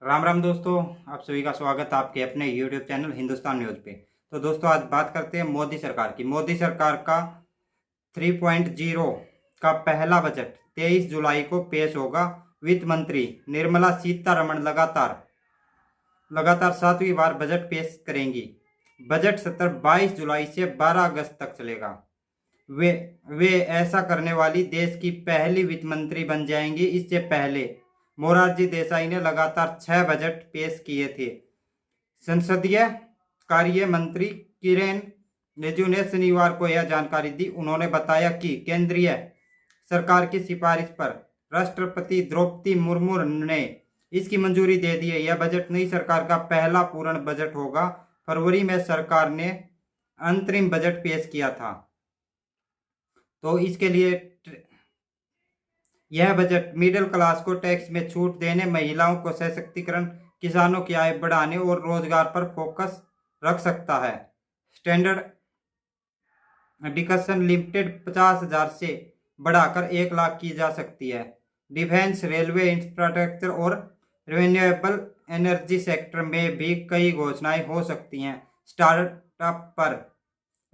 राम राम दोस्तों, आप सभी का स्वागत है आपके अपने YouTube चैनल हिंदुस्तान न्यूज़ पे। तो दोस्तों आज बात करते हैं मोदी सरकार की। मोदी सरकार का 3.0 का पहला बजट 23 जुलाई को पेश होगा। वित्त मंत्री निर्मला सीतारमण लगातार 7वीं बार बजट पेश करेंगी। बजट सत्र 22 जुलाई से 12 अगस्त तक चलेगा। वे वे ऐसा करने वाली देश की पहली वित्त मंत्री बन जाएंगी। इससे पहले मोरारजी देसाई ने लगातार 6 बजट पेश किए थे। संसदीय कार्य मंत्री किरेन रिजिजू ने शनिवार को यह जानकारी दी। उन्होंने बताया कि केंद्रीय सरकार की सिफारिश पर राष्ट्रपति द्रौपदी मुर्मू ने इसकी मंजूरी दे दी है। यह बजट नई सरकार का पहला पूर्ण बजट होगा। फरवरी में सरकार ने अंतरिम बजट पेश किया था। तो इसके लिए यह बजट मिडिल क्लास को टैक्स में छूट देने, महिलाओं को सशक्तिकरण, किसानों की आय बढ़ाने और रोजगार पर फोकस रख सकता है। स्टैंडर्ड डिडक्शन लिमिटेड 50,000 से बढ़ाकर 1 लाख की जा सकती है। डिफेंस, रेलवे, इंफ्रास्ट्रक्चर और रिन्यूएबल एनर्जी सेक्टर में भी कई घोषणाएं हो सकती हैं। स्टार्टअप पर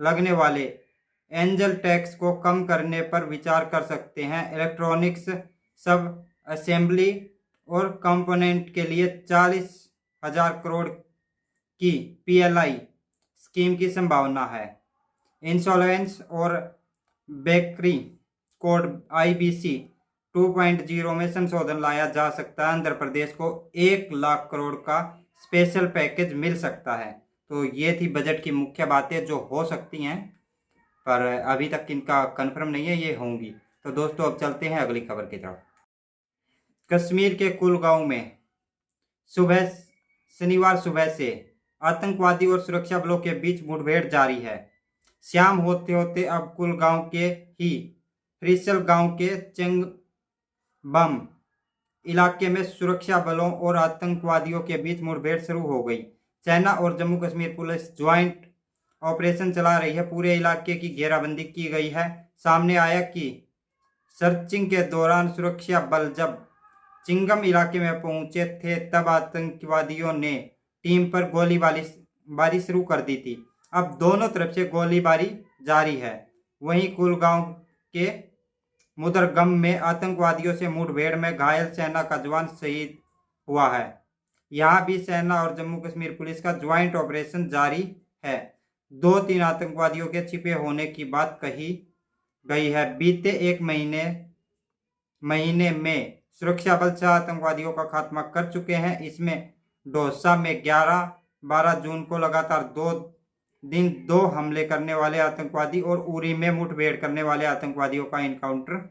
लगने वाले एंजल टैक्स को कम करने पर विचार कर सकते हैं। इलेक्ट्रॉनिक्स सब असेंबली और कंपोनेंट के लिए 40,000 करोड़ की PLI स्कीम की संभावना है। इंश्योरेंस और बेकरी कोड IBC 2.0 में संशोधन लाया जा सकता है। आंध्र प्रदेश को 1 लाख करोड़ का स्पेशल पैकेज मिल सकता है। तो ये थी बजट की मुख्य बातें जो हो सकती हैं, पर अभी तक इनका कंफर्म नहीं है, ये होंगी। तो दोस्तों अब चलते हैं अगली खबर की तरफ। कश्मीर के कुलगांव में शनिवार सुबह से आतंकवादी और सुरक्षा बलों के बीच मुठभेड़ जारी है। शाम होते होते अब कुलगांव के ही फ्रिसल गांव के चेंगबम इलाके में सुरक्षा बलों और आतंकवादियों के बीच मुठभेड़ शुरू हो गई। सेना और Jammu Kashmir police joint operation चला रही है। पूरे इलाके की घेराबंदी की गई है। सामने आया कि सर्चिंग के दौरान सुरक्षा बल जब चिंगम इलाके में पहुंचे थे तब आतंकवादियों ने टीम पर गोलीबारी शुरू कर दी थी। अब दोनों तरफ से गोलीबारी जारी है। वहीं कुलगांव के मुदरगम में आतंकवादियों से मुठभेड़ में घायल सेना का जवान शहीद हुआ है। यहां भी सेना और जम्मू कश्मीर पुलिस का ज्वाइंट ऑपरेशन जारी है। 2-3 आतंकवादियों के छिपे होने की बात कही गई है। बीते एक महीने में सुरक्षा बल 6 आतंकवादियों का खात्मा कर चुके हैं। इसमें डोसा में 11-12 जून को लगातार 2 हमले करने वाले आतंकवादी और उरी में मुठभेड़ करने वाले आतंकवादियों का इनकाउंटर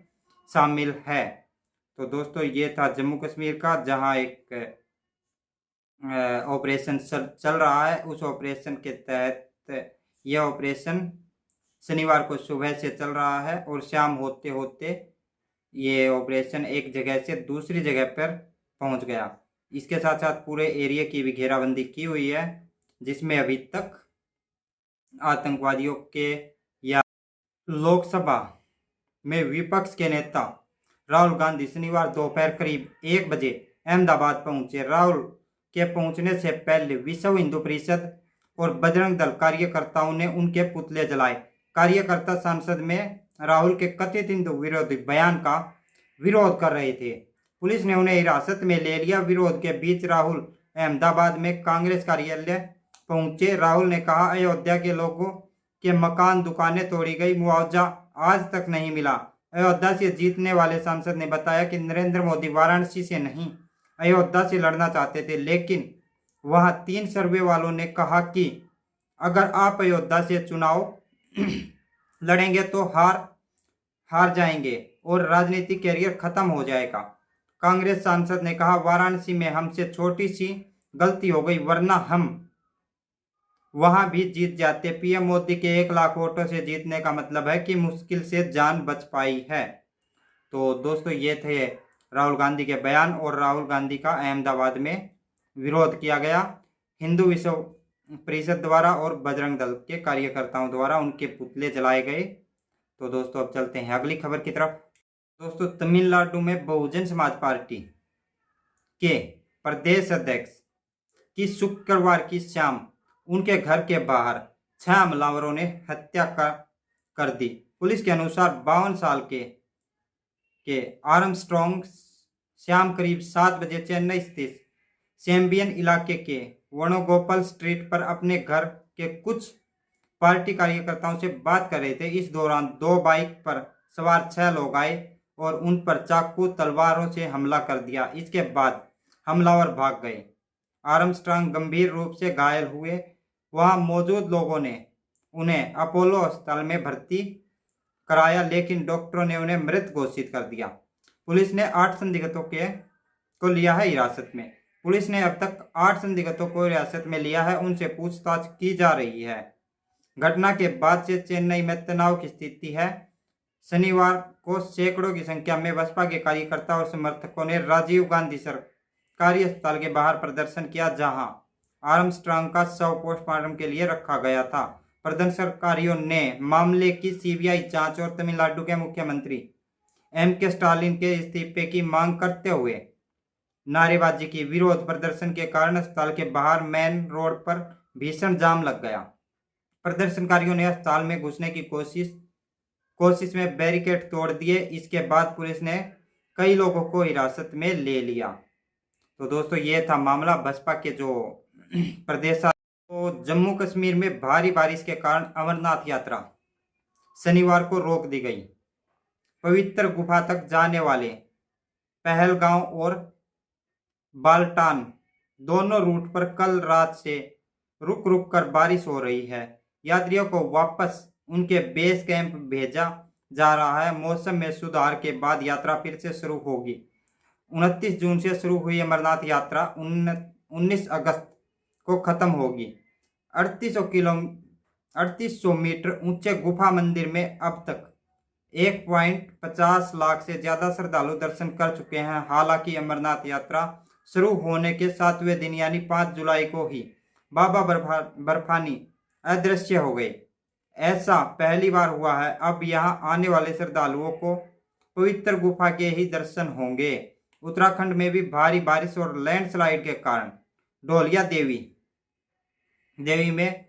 शामिल है। तो दोस्तों ये था जम्मू कश्मीर का, जहां एक ऑपरेशन चल रहा है। उस ऑपरेशन के तहत यह ऑपरेशन शनिवार को सुबह से चल रहा है और शाम होते होते ये ऑपरेशन एक जगह से दूसरी जगह पर पहुंच गया। इसके साथ साथ पूरे एरिया की भी घेराबंदी की हुई है, जिसमें अभी तक आतंकवादियों के या लोकसभा में विपक्ष के नेता राहुल गांधी शनिवार दोपहर करीब 1 बजे अहमदाबाद पहुंचे। राहुल के पहुंचने से पहले विश्व हिंदू परिषद और बजरंग दल कार्यकर्ताओं ने उनके पुतले जलाए। कार्यकर्ता संसद में राहुल के कथित हिंदू विरोधी बयान का विरोध कर रहे थे। पुलिस ने उन्हें हिरासत में ले लिया। विरोध के बीच राहुल अहमदाबाद में कांग्रेस कार्यालय पहुंचे। राहुल ने कहा, अयोध्या के लोगों के मकान, दुकानें तोड़ी गई, मुआवजा आज तक नहीं मिला। अयोध्या से जीतने वाले सांसद ने बताया कि नरेंद्र मोदी वाराणसी से नहीं, अयोध्या से लड़ना चाहते थे, लेकिन वहां 3 सर्वे वालों ने कहा कि अगर आप अयोध्या से चुनाव लड़ेंगे तो हार जाएंगे और राजनीतिक कैरियर खत्म हो जाएगा। कांग्रेस सांसद ने कहा, वाराणसी में हमसे छोटी सी गलती हो गई, वरना हम वहां भी जीत जाते। पीएम मोदी के 1 लाख वोटों से जीतने का मतलब है कि मुश्किल से जान बच पाई है। तो दोस्तों ये थे राहुल गांधी के बयान, और राहुल गांधी का अहमदाबाद में विरोध किया गया हिंदू विश्व परिषद द्वारा और बजरंग दल के कार्यकर्ताओं द्वारा उनके पुतले जलाए गए। तो दोस्तों अब चलते हैं अगली खबर की तरफ। दोस्तों तमिलनाडु में बहुजन समाज पार्टी के प्रदेश अध्यक्ष की शुक्रवार की शाम उनके घर के बाहर 6 हमलावरों ने हत्या कर दी। पुलिस के अनुसार 52 साल के आर्मस्ट्रॉन्ग शाम करीब 7 बजे चेन्नई स्थित सैम्बियन इलाके के वेणुगोपाल स्ट्रीट पर अपने घर के कुछ पार्टी कार्यकर्ताओं से बात कर रहे थे। इस दौरान 2 बाइक पर सवार 6 लोग आए और उन पर चाकू तलवारों से हमला कर दिया। इसके बाद हमलावर भाग गए। आर्मस्ट्रॉन्ग गंभीर रूप से घायल हुए। वहां मौजूद लोगों ने उन्हें अपोलो अस्पताल में भर्ती कराया, लेकिन डॉक्टरों ने उन्हें मृत घोषित कर दिया। पुलिस ने 8 संदिग्धों को लिया है हिरासत में। पुलिस ने अब तक 8 संदिग्धों को हिरासत में लिया है, उनसे पूछताछ की जा रही है। घटना के बाद से चेन्नई में तनाव की स्थिति है। शनिवार को सैकड़ों की संख्या में बसपा के कार्यकर्ता और समर्थकों ने राजीव गांधी सरकारी अस्पताल के बाहर प्रदर्शन किया, जहां आर्मस्ट्रॉन्ग का शव पोस्टमार्टम के लिए रखा गया था। प्रदर्शनकारियों ने मामले की सीबीआई जांच और तमिलनाडु के मुख्यमंत्री एम.के. स्टालिन के इस्तीफे की मांग करते हुए नारेबाजी की। विरोध प्रदर्शन के कारण अस्पताल के बाहर मेन रोड पर भीषण जाम लग गया। प्रदर्शनकारियों ने अस्पताल में घुसने की कोशिश में बैरिकेड तोड़ दिए। इसके बाद पुलिस ने कई लोगों को हिरासत में ले लिया। तो दोस्तों, ये था मामला बसपा के जो प्रदेश। तो जम्मू कश्मीर में भारी बारिश के कारण अमरनाथ यात्रा शनिवार को रोक दी गई। पवित्र गुफा तक जाने वाले पहलगांव और बाल्टान दोनों रूट पर कल रात से रुक रुक कर बारिश हो रही है। यात्रियों को वापस उनके बेस कैंप भेजा जा रहा है। मौसम में सुधार के बाद यात्रा फिर से शुरू होगी। 29 जून से शुरू हुई अमरनाथ यात्रा 19 अगस्त को खत्म होगी। 3800 मीटर ऊंचे गुफा मंदिर में अब तक 1.50 लाख से ज्यादा श्रद्धालु दर्शन कर चुके हैं। हालांकि अमरनाथ यात्रा शुरू होने के 7वें दिन यानी 5 जुलाई को ही बाबा बर्फानी अदृश्य हो गए। ऐसा पहली बार हुआ है। अब यहां आने वाले श्रद्धालुओं को पवित्र गुफा के ही दर्शन होंगे। उत्तराखंड में भी भारी बारिश और लैंडस्लाइड के कारण ढोलिया देवी में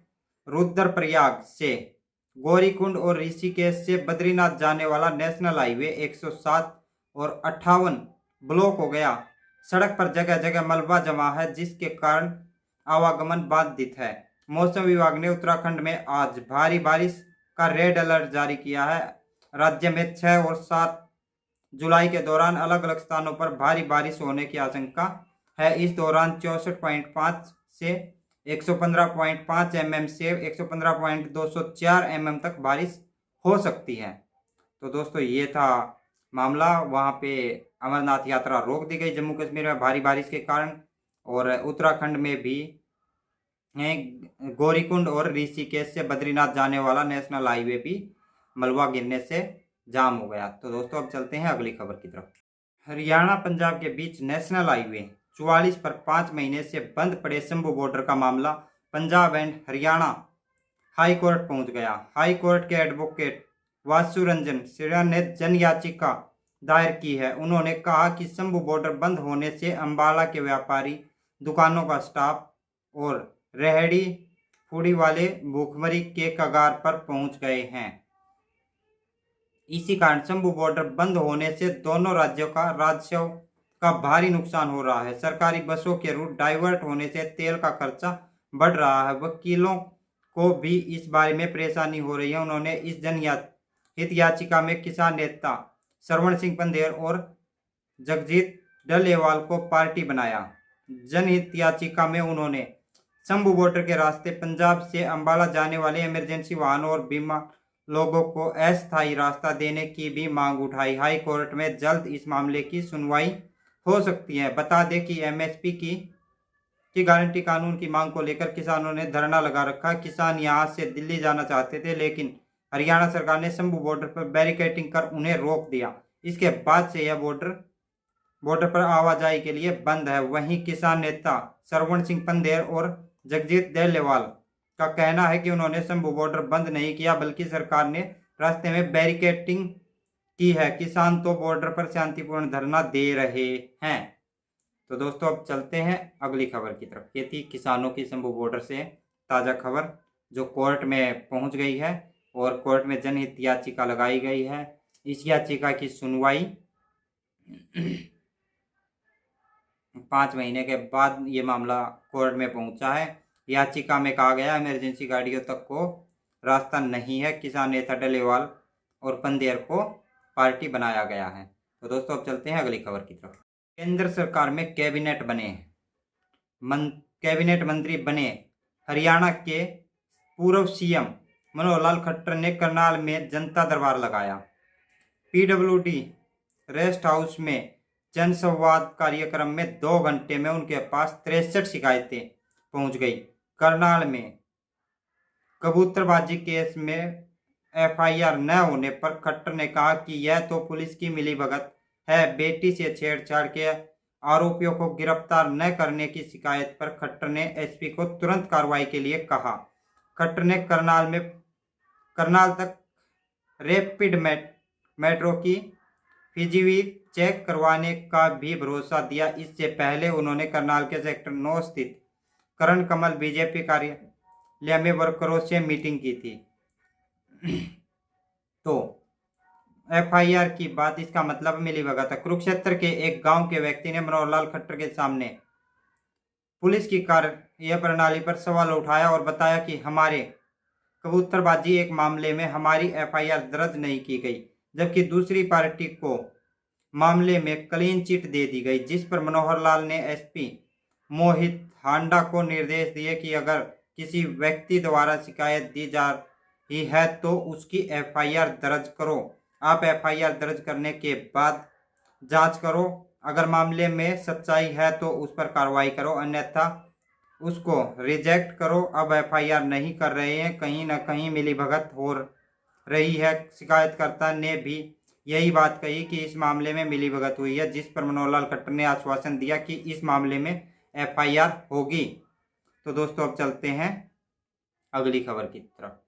रुद्रप्रयाग से गौरीकुंड और ऋषिकेश से बद्रीनाथ जाने वाला नेशनल हाईवे 107 और 58 ब्लॉक हो गया। सड़क पर जगह जगह मलबा जमा है, जिसके कारण आवागमन बाधित है। मौसम विभाग ने उत्तराखंड में आज भारी बारिश का रेड अलर्ट जारी किया है। राज्य में 6 और 7 जुलाई के दौरान अलग अलग स्थानों पर भारी बारिश होने की आशंका है। इस दौरान 64.5 से 115.5 mm से 115.204 mm तक बारिश हो सकती है। तो दोस्तों, ये था मामला। वहाँ पे अमरनाथ यात्रा रोक दी गई जम्मू कश्मीर में भारी बारिश के कारण। और उत्तराखंड में भी गौरीकुंड और ऋषिकेश से बद्रीनाथ जाने वाला नेशनल हाईवे भी मलबा गिरने से जाम हो गया। तो दोस्तों, अब चलते हैं अगली खबर की तरफ। हरियाणा पंजाब के बीच नेशनल हाईवे 44 पर 5 महीने से बंद पड़े शंभू बॉर्डर का मामला Punjab and Haryana high court पहुंच गया। हाई कोर्ट के एडवोकेट वासु रंजन सिरा ने जन याचिका दायर की है। उन्होंने कहा कि शंभू बॉर्डर बंद होने से अंबाला के व्यापारी, दुकानों का स्टाफ और रेहड़ी फूडी वाले भूखमरी के कगार पर पहुंच गए हैं। इसी कारण शंभू बॉर्डर बंद होने से दोनों राज्यों का राजस्व का भारी नुकसान हो रहा है। सरकारी बसों के रूट डाइवर्ट होने से तेल का खर्चा बढ़ रहा है। वकीलों को भी इस बारे में परेशानी हो रही है। उन्होंने इस जनहित याचिका में किसान नेता श्रवण सिंह पंधेर और जगजीत डलेवाल को पार्टी बनाया। जनहित याचिका में उन्होंने शंभू बॉर्डर के रास्ते पंजाब से अंबाला जाने वाले इमरजेंसी वाहनों और बीमा लोगों को अस्थायी रास्ता देने की भी मांग उठाई। हाई कोर्ट में जल्द इस मामले की सुनवाई हो सकती है। बता दें कि एमएसपी की गारंटी कानून की मांग को लेकर किसानों ने धरना लगा रखा। किसान यहां से दिल्ली जाना चाहते थे, लेकिन हरियाणा सरकार ने शंभू बॉर्डर पर बैरिकेडिंग कर उन्हें रोक दिया। इसके बाद से यह बॉर्डर पर आवाजाही के लिए बंद है। वहीं किसान नेता श्रवण सिंह पंधेर और जगजीत डलेवाल का कहना है कि उन्होंने शंभू बॉर्डर बंद नहीं किया, बल्कि सरकार ने रास्ते में बैरिकेडिंग की है। किसान तो बॉर्डर पर शांतिपूर्ण धरना दे रहे हैं। तो दोस्तों अब चलते हैं अगली खबर की तरफ। ये थी किसानों की शंभू बॉर्डर से ताज़ा खबर जो कोर्ट में पहुंच गई है और कोर्ट में जनहित याचिका लगाई गई है। इस याचिका की सुनवाई 5 महीने के बाद ये मामला कोर्ट में पहुंचा है। याचिका में कहा गया इमरजेंसी गाड़ियों तक को रास्ता नहीं है। किसान नेता डलेवाल और पंदेर को पार्टी बनाया गया है। तो दोस्तों अब चलते हैं अगली खबर की तरफ। केंद्र सरकार में कैबिनेट मंत्री बने हरियाणा के पूर्व सीएम मनोहर लाल खट्टर ने करनाल में जनता दरबार लगाया। पीडब्ल्यूडी रेस्ट हाउस में जनसंवाद कार्यक्रम में 2 घंटे में उनके पास 63 शिकायतें पहुंच गई। करनाल में कबूतरबाजी केस में एफआईआर न होने पर खट्टर ने कहा कि यह तो पुलिस की मिलीभगत है। बेटी से छेड़छाड़ के आरोपियों को गिरफ्तार न करने की शिकायत पर खट्टर ने एसपी को तुरंत कार्रवाई के लिए कहा। खट्टर ने करनाल तक रैपिड मेट्रो की फिजिवी चेक करवाने का भी भरोसा दिया। इससे पहले उन्होंने करनाल के सेक्टर 9 स्थित करण कमल बीजेपी कार्यालय में वर्करों से मीटिंग की थी। तो एफआईआर की बात, इसका मतलब मिलीभगत है। कुरुक्षेत्र के एक गांव के व्यक्ति ने मनोहर लाल खट्टर के सामने पुलिस की कार्य प्रणाली पर सवाल उठाया और बताया कि हमारे कबूतरबाजी एक मामले में हमारी एफआईआर दर्ज नहीं की गई, जबकि दूसरी पार्टी को मामले में क्लीन चिट दे दी गई, जिस पर मनोहर लाल ने एसपी मोहित हांडा को निर्देश दिए कि अगर किसी व्यक्ति द्वारा शिकायत दी जा रही है तो उसकी एफआईआर दर्ज करो। आप एफआईआर दर्ज करने के बाद जांच करो, अगर मामले में सच्चाई है तो उस पर कार्रवाई करो, अन्यथा उसको रिजेक्ट करो। अब एफआईआर नहीं कर रहे हैं, कहीं ना कहीं मिलीभगत हो रही है। शिकायतकर्ता ने भी यही बात कही कि इस मामले में मिलीभगत हुई है, जिस पर मनोहर लाल खट्टर ने आश्वासन दिया कि इस मामले में एफआईआर होगी। तो दोस्तों अब चलते हैं अगली खबर की तरफ।